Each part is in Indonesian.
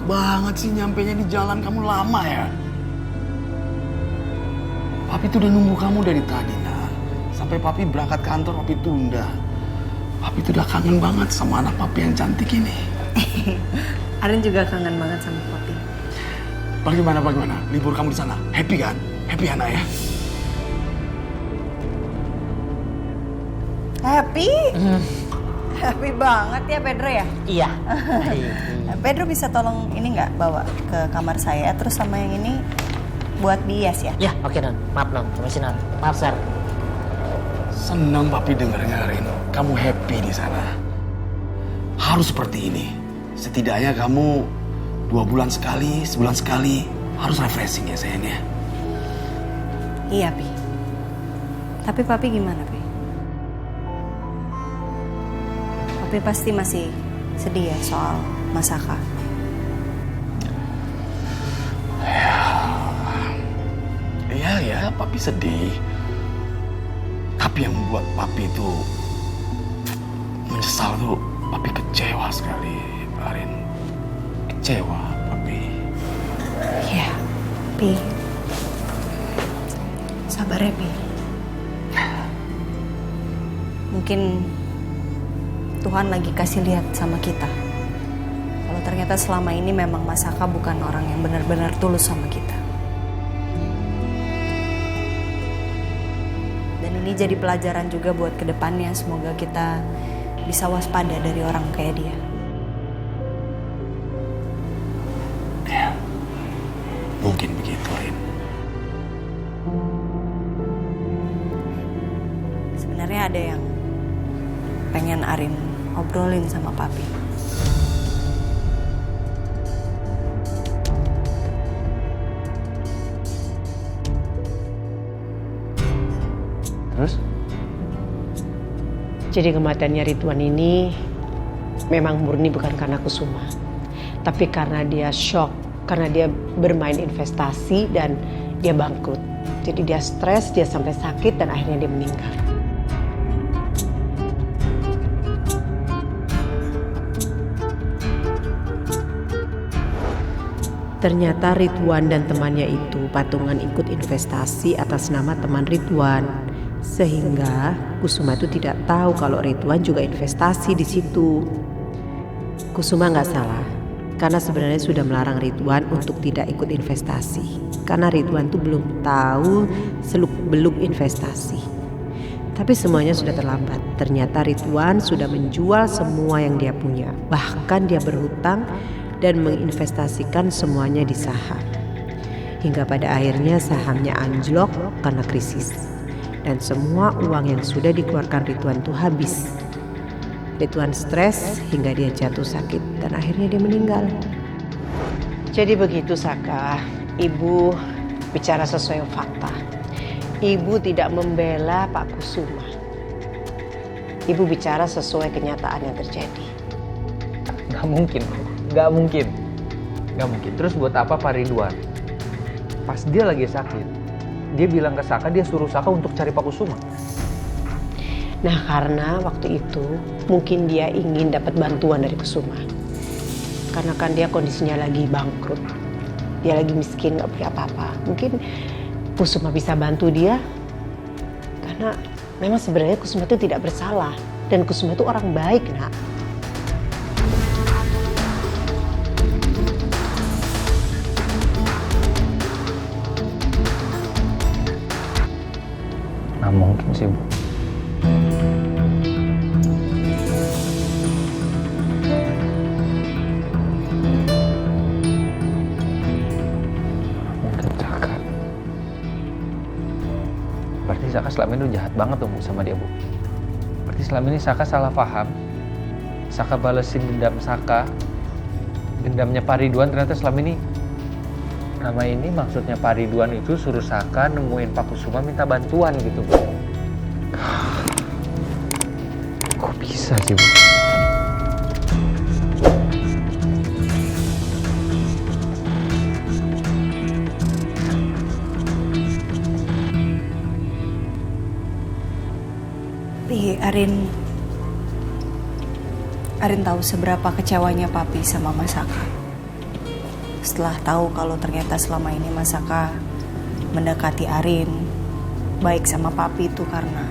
banget sih nyampenya di jalan, kamu lama ya? Papi tuh udah nunggu kamu dari tadi, nak. Sampai papi berangkat kantor, papi tunda. Papi tuh udah kangen banget sama anak papi yang cantik ini. Arin juga kangen banget sama papi. Bagaimana? Libur kamu di sana? Happy kan? Happy ya, nak ya? Happy? Happy banget ya Pedro ya? Iya. Pedro bisa tolong ini nggak bawa ke kamar saya, terus sama yang ini buat bias ya? Ya, oke non. Maaf non, permisi non. Maaf sir. Senang papi dengerin kamu happy di sana. Harus seperti ini. Setidaknya kamu 2 bulan sekali, sebulan sekali harus refreshing ya sayangnya. Iya Pi. Tapi papi gimana Pi? Papi pasti masih sedih ya soal Masaka. Ya, papi sedih. Tapi yang membuat papi itu menyesal tuh, papi kecewa sekali, Arin. Kecewa, papi. Iya, Pi. Sabar ya Pi. Mungkin Tuhan lagi kasih lihat sama kita. Kalau ternyata selama ini memang Masaka bukan orang yang benar-benar tulus sama kita. Dan ini jadi pelajaran juga buat kedepannya. Semoga kita bisa waspada dari orang kayak dia. Ya, mungkin begitu, Rin. Sebenarnya ada yang pengen Arin obrolin sama papi. Terus? Jadi kematiannya Ridwan ini memang murni bukan karena Kusuma. Tapi karena dia shock, karena dia bermain investasi dan dia bangkrut. Jadi dia stres, dia sampai sakit dan akhirnya dia meninggal. Ternyata Ridwan dan temannya itu patungan ikut investasi atas nama teman Ridwan. Sehingga Kusuma itu tidak tahu kalau Ridwan juga investasi di situ. Kusuma nggak salah, karena sebenarnya sudah melarang Ridwan untuk tidak ikut investasi. Karena Ridwan tuh belum tahu seluk-beluk investasi. Tapi semuanya sudah terlambat. Ternyata Ridwan sudah menjual semua yang dia punya. Bahkan dia berhutang dan menginvestasikan semuanya di saham. Hingga pada akhirnya sahamnya anjlok karena krisis. Dan semua uang yang sudah dikeluarkan Ridwan itu habis. Ridwan stres hingga dia jatuh sakit dan akhirnya dia meninggal. Jadi begitu Saka, Ibu bicara sesuai fakta. Ibu tidak membela Pak Kusuma. Ibu bicara sesuai kenyataan yang terjadi. Gak mungkin, gak mungkin. Terus buat apa Pak Ridwan? Pas dia lagi sakit, dia bilang ke Saka, dia suruh Saka untuk cari Pak Kusuma. Nah karena waktu itu mungkin dia ingin dapat bantuan dari Kusuma. Karena kan dia kondisinya lagi bangkrut. Dia lagi miskin, gak punya apa-apa. Mungkin Kusuma bisa bantu dia. Karena memang sebenarnya Kusuma itu tidak bersalah. Dan Kusuma itu orang baik, nak. Nggak mungkin sih, Bu. Mungkin Saka. Berarti Saka selama ini udah jahat banget tuh, Bu, sama dia, Bu. Berarti selama ini Saka salah paham. Saka balesin dendam Saka. Dendamnya Pak Ridwan ternyata selama ini nama ini maksudnya Pak Ridwan itu suruh Saka nemuin Pak Kusuma minta bantuan gitu, Bu. Kok bisa sih, Bu? Pi, Arin tahu seberapa kecewanya papi sama Masaka. setelah tahu kalau ternyata selama ini Mas Saka mendekati Arin, baik sama papi itu karena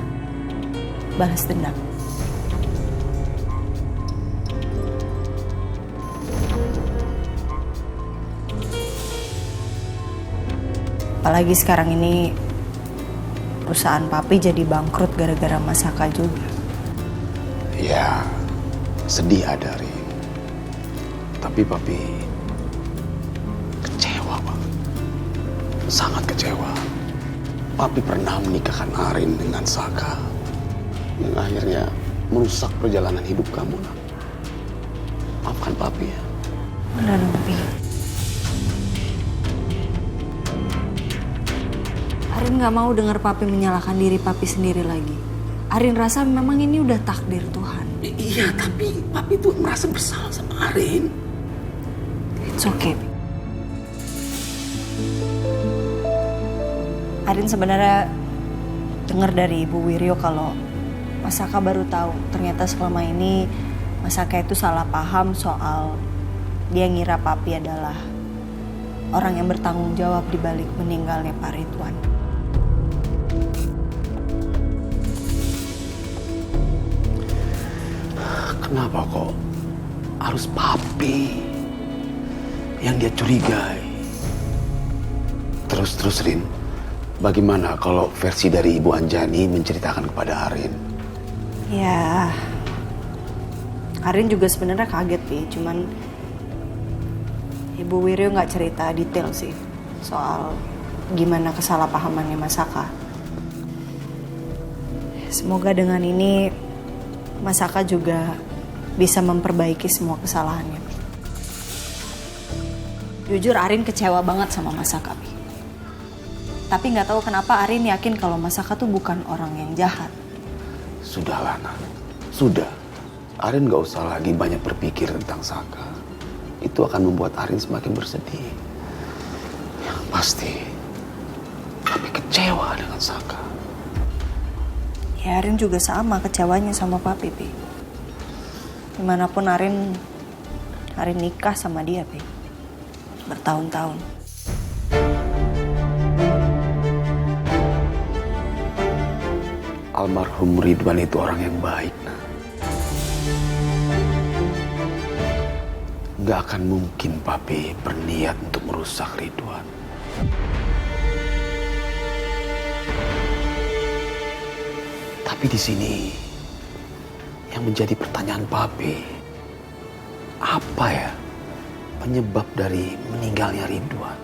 balas dendam. Apalagi sekarang ini perusahaan papi jadi bangkrut gara-gara Mas Saka juga. Ya, sedih ada, Rin. Tapi papi kecewa banget. Sangat kecewa. Papi pernah menikahkan Arin dengan Saka. Yang akhirnya merusak perjalanan hidup kamu, nak. Maafkan papi ya. Benar dong, Pi. Arin gak mau dengar papi menyalahkan diri papi sendiri lagi. Arin rasa memang ini udah takdir Tuhan. Iya, tapi papi tuh merasa bersalah sama Arin. It's okay. Arin sebenarnya dengar dari Ibu Wiryo kalau Mas Saka baru tahu ternyata selama ini Mas Saka itu salah paham soal dia ngira papi adalah orang yang bertanggung jawab di balik meninggalnya Pak Ridwan. Kenapa kok harus papi yang dia curigai? Terus Rin, bagaimana kalau versi dari Ibu Anjani menceritakan kepada Arin? Ya, Arin juga sebenarnya kaget, Pi. Cuman Ibu Wiryo nggak cerita detail sih soal gimana kesalahpahamannya Mas Saka. Semoga dengan ini Mas Saka juga bisa memperbaiki semua kesalahannya. Jujur Arin kecewa banget sama Mas Saka, Pi. Tapi nggak tahu kenapa Arin yakin kalau Mas Saka tuh bukan orang yang jahat. Sudahlah, Nak. Sudah. Arin gak usah lagi banyak berpikir tentang Saka. Itu akan membuat Arin semakin bersedih. Yang pasti, tapi kecewa dengan Saka. Ya Arin juga sama kecewanya sama papi, Pi. Dimanapun Arin nikah sama dia, Pi. Bertahun-tahun. Almarhum Ridwan itu orang yang baik, Nak. Gak akan mungkin papi berniat untuk merusak Ridwan. Tapi di sini yang menjadi pertanyaan papi, apa ya penyebab dari meninggalnya Ridwan?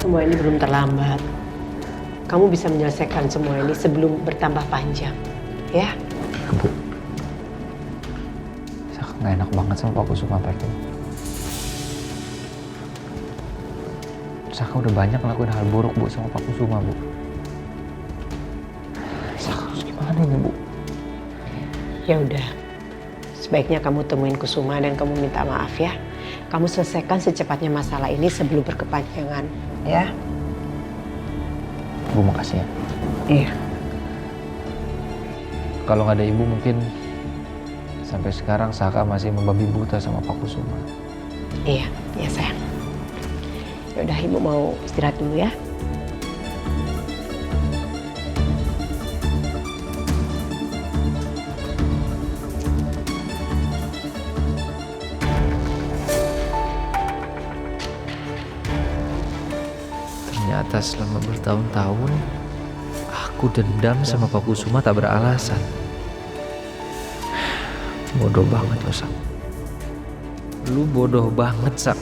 Semua ini belum terlambat. Kamu bisa menyelesaikan semua ini sebelum bertambah panjang, ya? Bu, Saka nggak enak banget sama Pak Kusuma Pak. Saka udah banyak ngelakuin hal buruk, Bu, sama Pak Kusuma, Bu. Saka harus gimana ini, Bu? Ya udah, sebaiknya kamu temuin Kusuma dan kamu minta maaf ya. Kamu selesaikan secepatnya masalah ini sebelum berkepanjangan, ya? Bu, makasih ya. Iya. Kalau nggak ada Ibu mungkin sampai sekarang Saka masih membabi buta sama Pak Kusuma. Iya, ya sayang. Ya udah, Ibu mau istirahat dulu ya. Ternyata selama bertahun-tahun aku dendam sama Pak Kusuma tak beralasan. Bodoh banget lo, Sak. Lu bodoh banget, Sak.